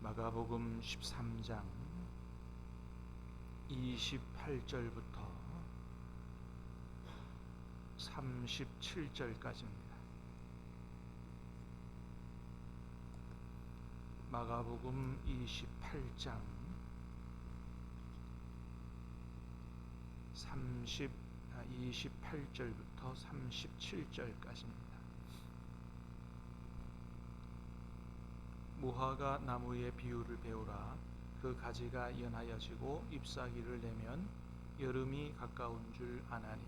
마가복음 13장 28절부터 37절까지입니다. 마가복음 28장 28절부터 37절까지입니다. 무화과 나무의 비유를 배우라. 그 가지가 연하여지고 잎사귀를 내면 여름이 가까운 줄 아나니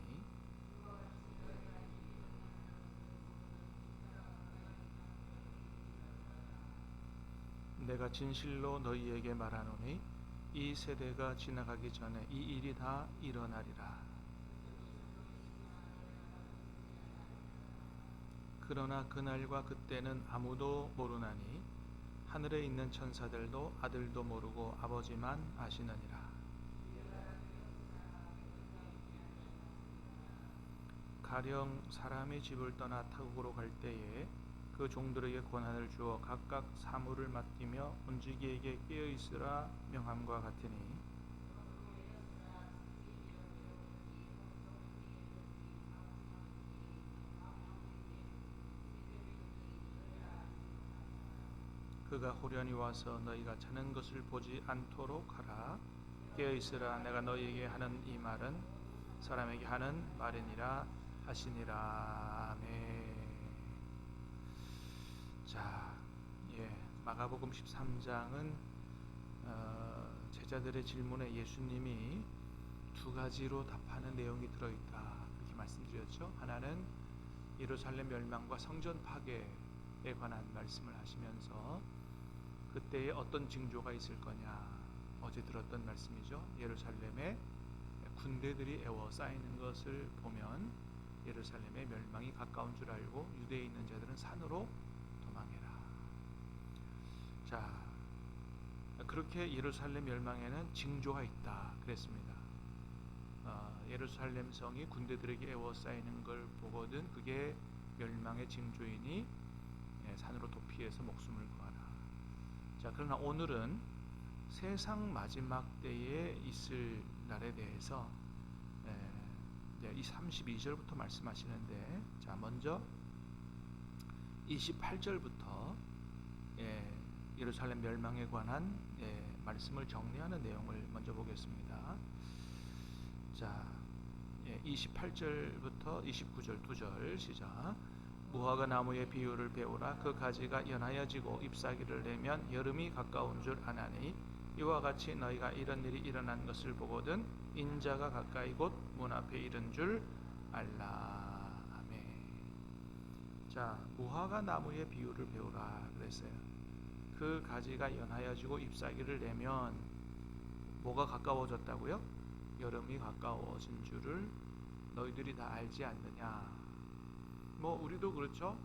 내가 진실로 너희에게 말하노니 이 세대가 지나가기 전에 이 일이 다 일어나리라. 그러나 그날과 그때는 아무도 모르나니 하늘에 있는 천사들도 아들도 모르고 아버지만 아시느니라. 가령 사람이 집을 떠나 타국으로 갈 때에 그 종들에게 권한을 주어 각각 사물을 맡기며 문지기에게 깨어 있으라 명함과 같으니 그가 호련히 와서 너희가 자는 것을 보지 않도록 하라. 깨어 있으라. 내가 너희에게 하는 이 말은 사람에게 하는 말이니라 하시니라. 아멘. 자, 마가복음 13장은 제자들의 질문에 예수님이 두 가지로 답하는 내용이 들어있다 이렇게 말씀드렸죠. 하나는 예루살렘 멸망과 성전 파괴에 관한 말씀을 하시면서 그때에 어떤 징조가 있을 거냐, 어제 들었던 말씀이죠. 예루살렘에 군대들이 에워싸이는 것을 보면 예루살렘의 멸망이 가까운 줄 알고 유대에 있는 자들은 산으로 도망해라. 자, 그렇게 예루살렘 멸망에는 징조가 있다 그랬습니다. 예루살렘 성이 군대들에게 에워싸이는 걸 보거든 그게 멸망의 징조이니 산으로 도피해서 목숨을 구하라. 자, 그러나 오늘은 세상 마지막 때에 있을 날에 대해서 이 32절부터 말씀하시는데, 자, 먼저 28절부터 예루살렘 멸망에 관한 말씀을 정리하는 내용을 먼저 보겠습니다. 자, 28절부터 29절 2절 시작. 무화과 나무의 비유를 배우라. 그 가지가 연하여지고 잎사귀를 내면 여름이 가까운 줄 아나니 이와 같이 너희가 이런 일이 일어난 것을 보거든 인자가 가까이 곧 문 앞에 이른 줄 알라. 아멘. 자, 무화과 나무의 비유를 배우라 그랬어요. 그 가지가 연하여지고 잎사귀를 내면 뭐가 가까워졌다고요? 여름이 가까워진 줄을 너희들이 다 알지 않느냐. 우리도 그렇죠.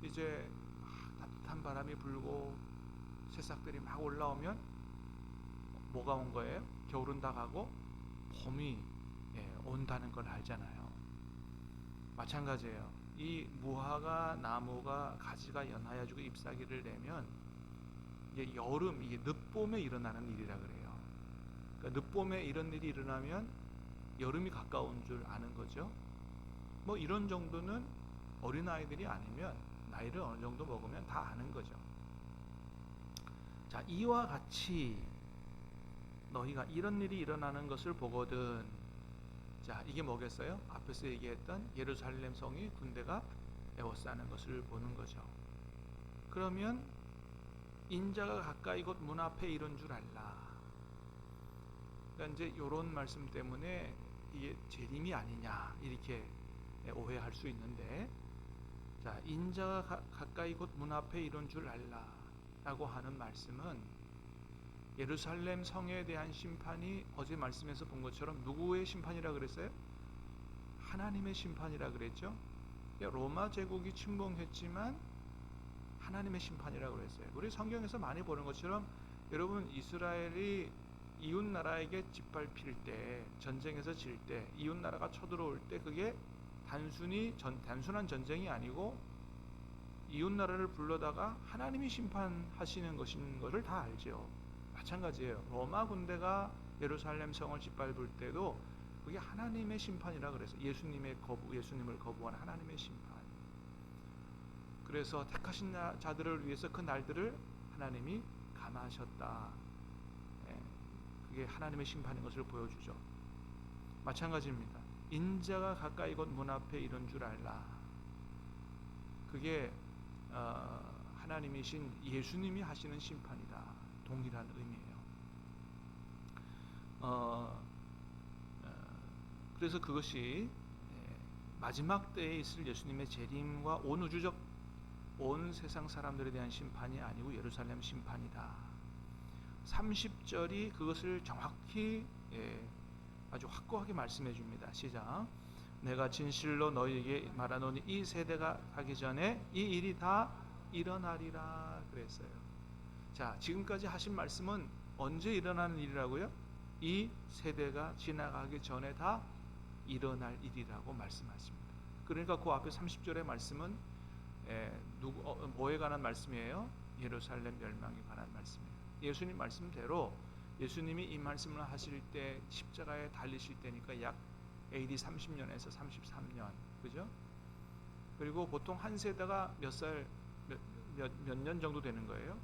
이제 따뜻한 바람이 불고 새싹들이 막 올라오면 뭐가 온 거예요? 겨울은 다 가고 봄이 온다는 걸 알잖아요. 마찬가지예요. 이 무화과 나무가 가지가 연하여지고 잎사귀를 내면 이게 여름, 이게 늦봄에 일어나는 일이라 그래요. 그러니까 늦봄에 이런 일이 일어나면 여름이 가까운 줄 아는 거죠. 이런 정도는 어린아이들이 아니면 나이를 어느 정도 먹으면 다 아는 거죠. 자, 이와 같이 너희가 이런 일이 일어나는 것을 보거든. 자, 이게 뭐겠어요? 앞에서 얘기했던 예루살렘 성이 군대가 에워싸는 것을 보는 거죠. 그러면 인자가 가까이 곧 문 앞에 이른 줄 알라. 그러니까 이제 이런 말씀 때문에 이게 재림이 아니냐 이렇게 오해할 수 있는데, 자, 인자가 가까이 곧 문 앞에 이른 줄 알라 라고 하는 말씀은 예루살렘 성에 대한 심판이 어제 말씀에서 본 것처럼 누구의 심판이라 그랬어요? 하나님의 심판이라 그랬죠. 로마 제국이 침공했지만 하나님의 심판이라 그랬어요. 우리 성경에서 많이 보는 것처럼 여러분, 이스라엘이 이웃 나라에게 짓밟힐 때, 전쟁에서 질 때, 이웃 나라가 쳐들어올 때 그게 단순한 전쟁이 아니고 이웃 나라를 불러다가 하나님이 심판하시는 것인 것을 다 알죠. 마찬가지예요. 로마 군대가 예루살렘 성을 짓밟을 때도 그게 하나님의 심판이라 그래서 예수님을 거부한 하나님의 심판. 그래서 택하신 자들을 위해서 그 날들을 하나님이 감하셨다. 그게 하나님의 심판인 것을 보여주죠. 마찬가지입니다. 인자가 가까이 곧 문 앞에 이런 줄 알라. 그게 하나님이신 예수님이 하시는 심판이다. 동일한 의미예요. 그래서 그것이 마지막 때에 있을 예수님의 재림과 온 우주적 온 세상 사람들에 대한 심판이 아니고 예루살렘 심판이다. 30절이 그것을 정확히 아주 확고하게 말씀해 줍니다. 시작. 내가 진실로 너희에게 말하노니 이 세대가 가기 전에 이 일이 다 일어나리라 그랬어요. 자, 지금까지 하신 말씀은 언제 일어나는 일이라고요? 이 세대가 지나가기 전에 다 일어날 일이라고 말씀하십니다. 그러니까 그 앞에 30절의 말씀은 뭐에 관한 말씀이에요? 예루살렘 멸망에 관한 말씀이에요. 예수님 말씀대로 예수님이 이 말씀을 하실 때 십자가에 달리실 때니까 약 AD 30년에서 33년, 그죠? 그리고 보통 한 세대가 몇 년 정도 되는 거예요?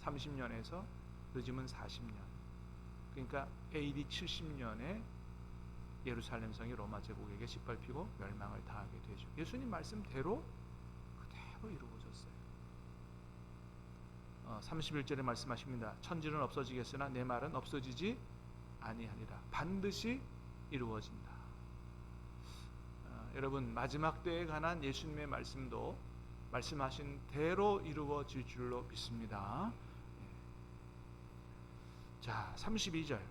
30년에서 늦으면 40년. 그러니까 AD 70년에 예루살렘 성이 로마 제국에게 짓밟히고 멸망을 당하게 되죠. 예수님 말씀대로 그대로 이루어졌어요. 31절에 말씀하십니다. 천지는 없어지겠으나 내 말은 없어지지 아니하니라. 반드시 이루어진다. 여러분, 마지막 때에 관한 예수님의 말씀도 말씀하신 대로 이루어질 줄로 믿습니다. 자, 32절.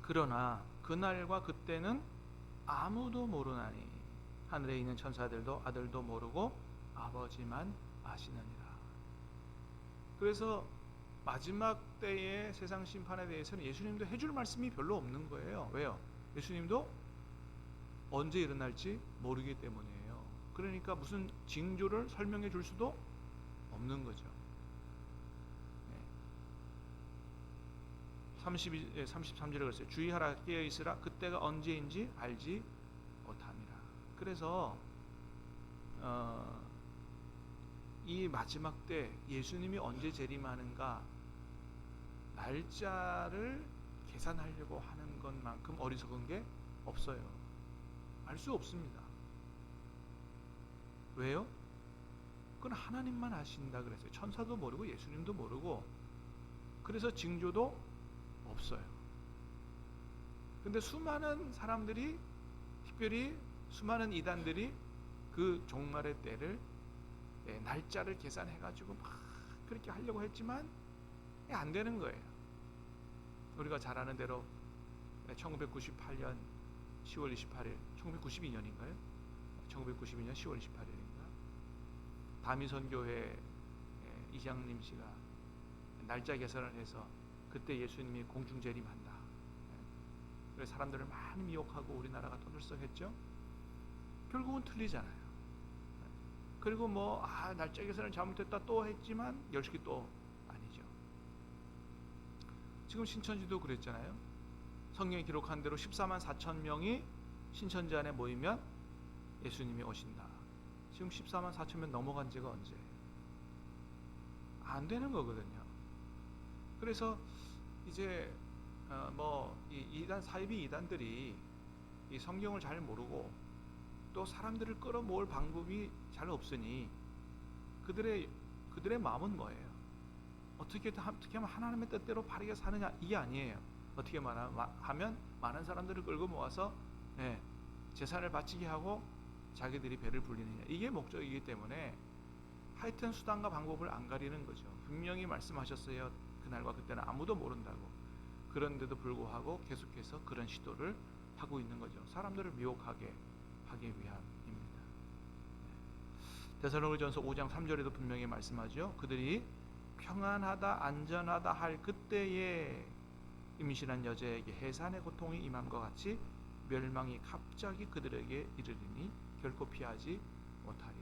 그러나 그날과 그때는 아무도 모르나니 하늘에 있는 천사들도 아들도 모르고 아버지만 아시느니라. 그래서 마지막 때의 세상 심판에 대해서는 예수님도 해줄 말씀이 별로 없는 거예요. 왜요? 예수님도 언제 일어날지 모르기 때문이에요. 그러니까 무슨 징조를 설명해 줄 수도 없는 거죠. 33절에 그랬어요. 주의하라, 깨어 있으라. 그때가 언제인지 알지 못함이라. 그래서 이 마지막 때 예수님이 언제 재림하는가 날짜를 계산하려고 하는 것만큼 어리석은 게 없어요. 알 수 없습니다. 왜요? 그건 하나님만 아신다 그랬어요. 천사도 모르고 예수님도 모르고, 그래서 징조도 없어요. 근데 수많은 사람들이, 특별히 수많은 이단들이 그 종말의 때를 날짜를 계산해가지고 막 그렇게 하려고 했지만 안 되는 거예요. 우리가 잘 아는 대로 1998년 10월 28일, 1992년인가요? 1992년 10월 28일인가? 다미선교회 이장님 씨가 날짜 계산을 해서 그때 예수님이 공중재림한다. 그래서 사람들을 많이 미혹하고 우리나라가 떠들썩했죠. 결국은 틀리잖아요. 그리고 날짜 계산을 잘못했다 또 했지만 열심히 또 아니죠. 지금 신천지도 그랬잖아요. 성경에 기록한 대로 14만 4천 명이 신천지 안에 모이면 예수님이 오신다. 지금 14만 4천 명 넘어간 지가 언제? 안 되는 거거든요. 그래서 이제 사이비 이단들이 이 성경을 잘 모르고 또 사람들을 끌어모을 방법이 잘 없으니 그들의 마음은 뭐예요? 어떻게 하면 하나님의 뜻대로 바르게 사느냐, 이게 아니에요. 어떻게 하면 많은 사람들을 끌고 모아서 재산을 바치게 하고 자기들이 배를 불리느냐, 이게 목적이기 때문에 하여튼 수단과 방법을 안 가리는 거죠. 분명히 말씀하셨어요. 그날과 그때는 아무도 모른다고. 그런데도 불구하고 계속해서 그런 시도를 하고 있는 거죠. 사람들을 미혹하게 하기 위함입니다. 데살로니가전서 5장 3절에도 분명히 말씀하죠. 그들이 평안하다 안전하다 할 그때에 임신한 여자에게 해산의 고통이 임함과 같이 멸망이 갑자기 그들에게 이르리니 결코 피하지 못하리라.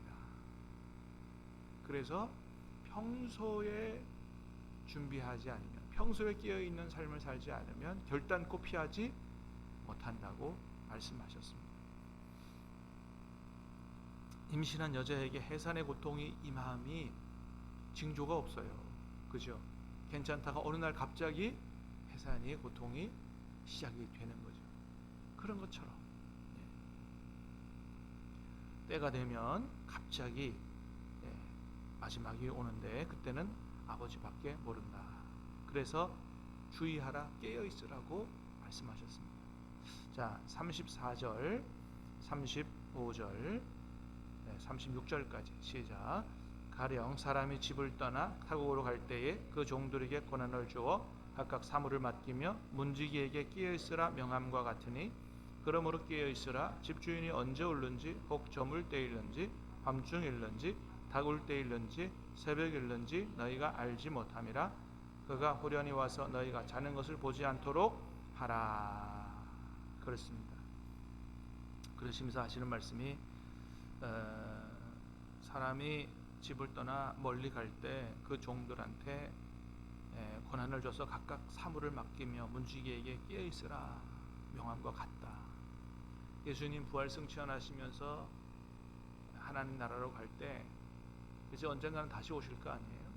그래서 평소에 준비하지 않으면, 평소에 깨어있는 삶을 살지 않으면 결단코 피하지 못한다고 말씀하셨습니다. 임신한 여자에게 해산의 고통이 임함이 징조가 없어요. 그죠? 괜찮다가 어느 날 갑자기 해산의 고통이 시작이 되는 거죠. 그런 것처럼 때가 되면 갑자기 마지막이 오는데 그때는 아버지밖에 모른다. 그래서 주의하라, 깨어 있으라고 말씀하셨습니다. 자, 34절, 35절, 36절까지 시작. 가령 사람이 집을 떠나 타국으로 갈 때에 그 종들에게 권한을 주어 각각 사물을 맡기며 문지기에게 깨어 있으라 명함과 같으니, 그러므로 깨어 있으라. 집주인이 언제 올는지, 혹 저물 때일는지, 밤중일는지, 닭울 때일는지, 새벽일는지 너희가 알지 못함이라. 그가 호련히 와서 너희가 자는 것을 보지 않도록 하라. 그렇습니다. 그러시면서 하시는 말씀이, 사람이 집을 떠나 멀리 갈 때 그 종들한테 권한을 줘서 각각 사물을 맡기며 문지기에게 깨어 있으라 명함과 같다. 예수님 부활 승천하시면서 하나님 나라로 갈 때 이제 언젠가는 다시 오실 거 아니에요?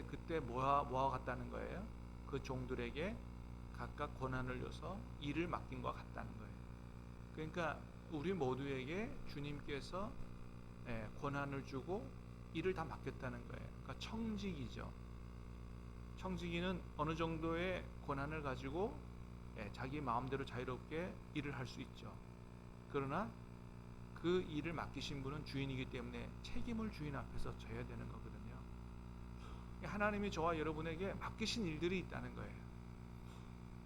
그때 뭐와 같다는 거예요? 그 종들에게 각각 권한을 줘서 일을 맡긴 것 같다는 거예요. 그러니까 우리 모두에게 주님께서 권한을 주고 일을 다 맡겼다는 거예요. 그러니까 청지기죠. 청지기는 어느 정도의 권한을 가지고 자기 마음대로 자유롭게 일을 할 수 있죠. 그러나 그 일을 맡기신 분은 주인이기 때문에 책임을 주인 앞에서 져야 되는 거거든요. 하나님이 저와 여러분에게 맡기신 일들이 있다는 거예요.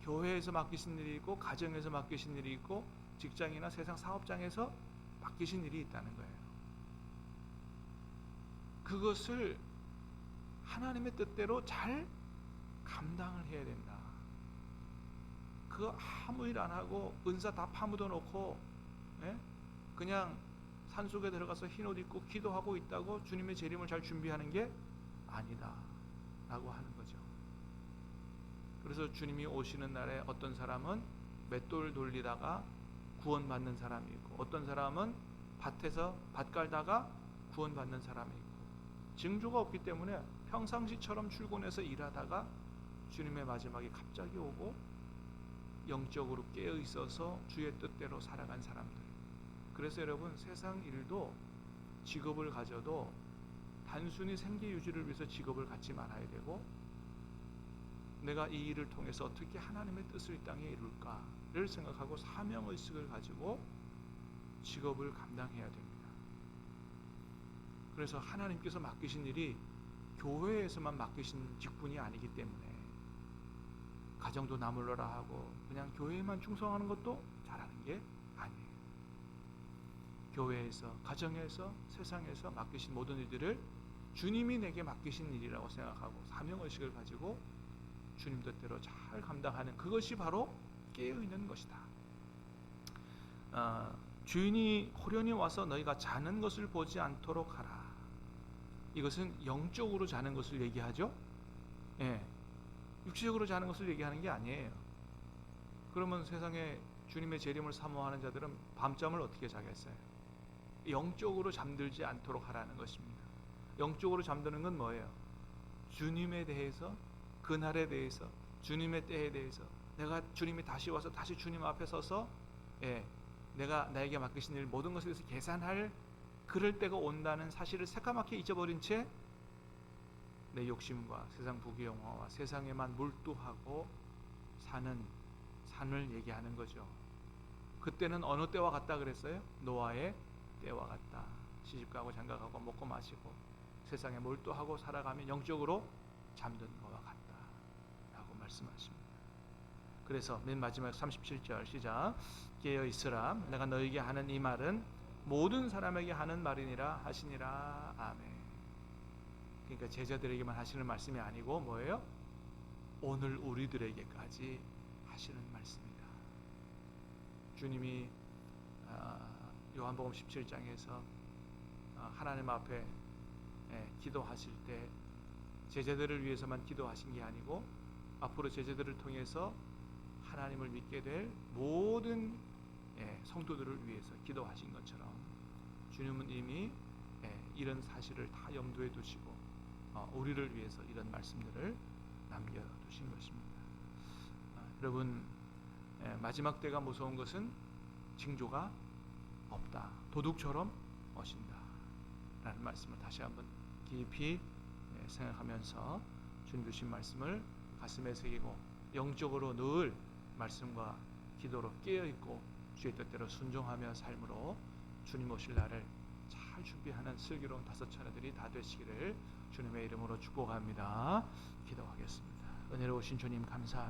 교회에서 맡기신 일이 있고, 가정에서 맡기신 일이 있고, 직장이나 세상 사업장에서 맡기신 일이 있다는 거예요. 그것을 하나님의 뜻대로 잘 감당을 해야 된다. 그거 아무 일 안 하고 은사 다 파묻어 놓고 그냥 산속에 들어가서 흰 옷 입고 기도하고 있다고 주님의 재림을 잘 준비하는 게 아니다 라고 하는 거죠. 그래서 주님이 오시는 날에 어떤 사람은 맷돌 돌리다가 구원받는 사람이 있고, 어떤 사람은 밭에서 밭 갈다가 구원받는 사람이 있고, 징조가 없기 때문에 평상시처럼 출근해서 일하다가 주님의 마지막이 갑자기 오고 영적으로 깨어 있어서 주의 뜻대로 살아간 사람들. 그래서 여러분, 세상 일도 직업을 가져도 단순히 생계 유지를 위해서 직업을 갖지 말아야 되고, 내가 이 일을 통해서 어떻게 하나님의 뜻을 이 땅에 이룰까를 생각하고 사명의식을 가지고 직업을 감당해야 됩니다. 그래서 하나님께서 맡기신 일이 교회에서만 맡기신 직분이 아니기 때문에 가정도 나물러라 하고 그냥 교회에만 충성하는 것도 잘하는 게 아니에요. 교회에서, 가정에서, 세상에서 맡기신 모든 일들을 주님이 내게 맡기신 일이라고 생각하고 사명의식을 가지고 주님 뜻대로 잘 감당하는, 그것이 바로 깨어있는 것이다. 주인이 호련히 와서 너희가 자는 것을 보지 않도록 하라. 이것은 영적으로 자는 것을 얘기하죠. 육체적으로 자는 것을 얘기하는 게 아니에요. 그러면 세상에 주님의 재림을 사모하는 자들은 밤잠을 어떻게 자겠어요? 영적으로 잠들지 않도록 하라는 것입니다. 영적으로 잠드는 건 뭐예요? 주님에 대해서, 그날에 대해서, 주님의 때에 대해서, 내가 주님이 다시 와서 다시 주님 앞에 서서 내가 나에게 맡기신 일 모든 것에 대해서 계산할 그럴 때가 온다는 사실을 새까맣게 잊어버린 채 내 욕심과 세상 부귀영화와 세상에만 몰두하고 사는 삶을 얘기하는 거죠. 그때는 어느 때와 같다 그랬어요? 노아의 때와 같다. 시집가고 장가가고 먹고 마시고 세상에 몰두하고 살아가면 영적으로 잠든 것과 같다 라고 말씀하십니다. 그래서 맨 마지막 37절 시작. 깨어 있으라. 내가 너에게 하는 이 말은 모든 사람에게 하는 말이니라 하시니라. 아멘. 그러니까 제자들에게만 하시는 말씀이 아니고 뭐예요? 오늘 우리들에게까지 하시는 말씀이다. 주님이 요한복음 17장에서 하나님 앞에 기도하실 때 제자들을 위해서만 기도하신 게 아니고 앞으로 제자들을 통해서 하나님을 믿게 될 모든 성도들을 위해서 기도하신 것처럼 주님은 이미 이런 사실을 다 염두에 두시고 우리를 위해서 이런 말씀들을 남겨두신 것입니다. 여러분, 마지막 때가 무서운 것은 징조가 없다, 도둑처럼 오신다 라는 말씀을 다시 한번 깊이 생각하면서 주님 주신 말씀을 가슴에 새기고 영적으로 늘 말씀과 기도로 깨어있고 주의 뜻대로 순종하며 삶으로 주님 오실 날을 잘 준비하는 슬기로운 5차례들이 다 되시기를 주님의 이름으로 축복합니다. 기도하겠습니다. 은혜로우신 주님 감사합니다.